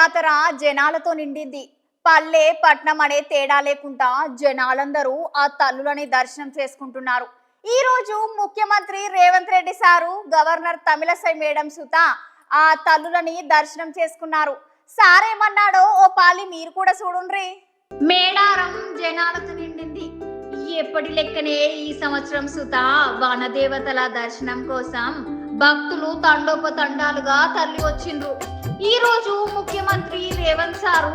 జాతర జనాలతో నిండింది. పల్లె పట్నం అనే తేడా లేకుండా జనాలందరూ ఆ తల్లులని దర్శనం చేసుకుంటున్నారు. ఈ రోజు ముఖ్యమంత్రి Revanth Reddy sir, governor Tamilisai madam సుత ఆ తల్లులని దర్శనం చేసుకున్నారు. సారేమన్నాడో ఓ పాలి మీరు కూడా చూడుండ్రి. మేడారం జనాలతో నిండింది. ఎప్పటి లెక్కనే ఈ సంవత్సరం సుత వనదేవతల దర్శనం కోసం భక్తులు తండోపతండాలుగా తరలి వచ్చిండ్రు. ఈ రోజు ముఖ్యమంత్రి రేవంత్ సారు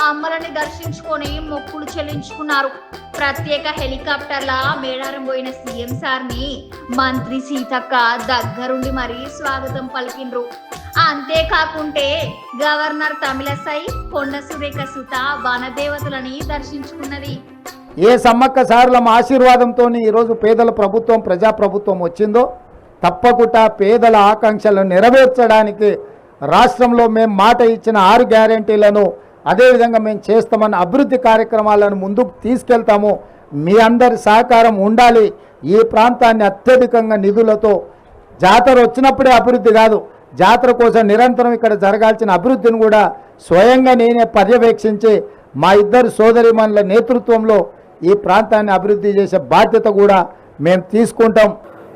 అమ్మలని దర్శించుకొని మొక్కులు చెల్లించుకున్నారు. ప్రత్యేక హెలికాప్టర్ల మేడారం పోయిన సీఎం సార్ని మంత్రి సీతక్క దగ్గరుండి మరీ స్వాగతం పలికిండ్రు. అంతేకాకుంటే గవర్నర్ తమిళసై కొండ సురేఖ సుత వనదేవతలని దర్శించుకున్నది. ఏ సమ్మక్క సారుల ఆశీర్వాదంతో ఈరోజు పేదల ప్రభుత్వం, ప్రజాప్రభుత్వం వచ్చిందో తప్పకుండా పేదల ఆకాంక్షలను నెరవేర్చడానికి రాష్ట్రంలో మేము మాట ఇచ్చిన 6 గ్యారెంటీలను అదేవిధంగా మేము చేస్తామన్న అభివృద్ధి కార్యక్రమాలను ముందుకు తీసుకెళ్తాము. మీ అందరి సహకారం ఉండాలి. ఈ ప్రాంతాన్ని అత్యధికంగా నిధులతో జాతర వచ్చినప్పుడే అభివృద్ధి కాదు, జాతర కోసం నిరంతరం ఇక్కడ జరగాల్సిన అభివృద్ధిని కూడా స్వయంగా నేనే పర్యవేక్షించి మా ఇద్దరు సోదరిమణుల నేతృత్వంలో ఈ ప్రాంతాన్ని అభివృద్ధి చేసే బాధ్యత కూడా మేము తీసుకుంటాం.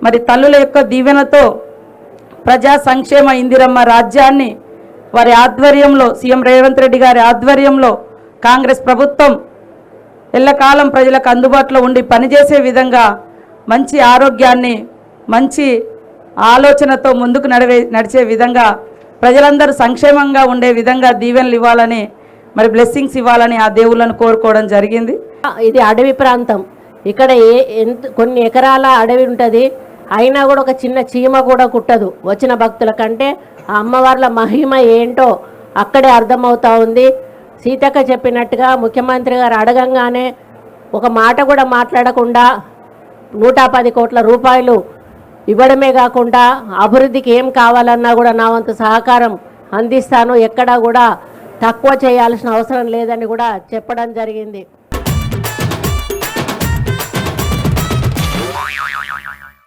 మరి తల్లుల యొక్క దీవెనతో ప్రజా సంక్షేమ ఇందిరమ్మ రాజ్యాన్ని వారి ఆధ్వర్యంలో, సీఎం రేవంత్ రెడ్డి గారి ఆధ్వర్యంలో కాంగ్రెస్ ప్రభుత్వం ఎల్లకాలం ప్రజలకు అందుబాటులో ఉండి పనిచేసే విధంగా మంచి ఆరోగ్యాన్ని, మంచి ఆలోచనతో ముందుకు నడిచే విధంగా ప్రజలందరూ సంక్షేమంగా ఉండే విధంగా దీవెనలు ఇవ్వాలని, మరి బ్లెస్సింగ్స్ ఇవ్వాలని ఆ దేవుళ్ళను కోరుకోవడం జరిగింది. ఇది అడవి ప్రాంతం. ఇక్కడ కొన్ని ఎకరాల అడవి ఉంటుంది, అయినా కూడా ఒక చిన్న చీమ కూడా కుట్టదు. వచ్చిన భక్తుల కంటే ఆ అమ్మవార్ల మహిమ ఏంటో అక్కడే అర్థమవుతా ఉంది. సీతక్క చెప్పినట్టుగా ముఖ్యమంత్రి గారు అడగంగానే ఒక మాట కూడా మాట్లాడకుండా 110 కోట్ల రూపాయలు ఇవ్వడమే కాకుండా అభివృద్ధికి ఏం కావాలన్నా కూడా నా వంతు సహకారం అందిస్తాను, ఎక్కడా కూడా తక్కువ చేయాల్సిన అవసరం లేదని కూడా చెప్పడం జరిగింది.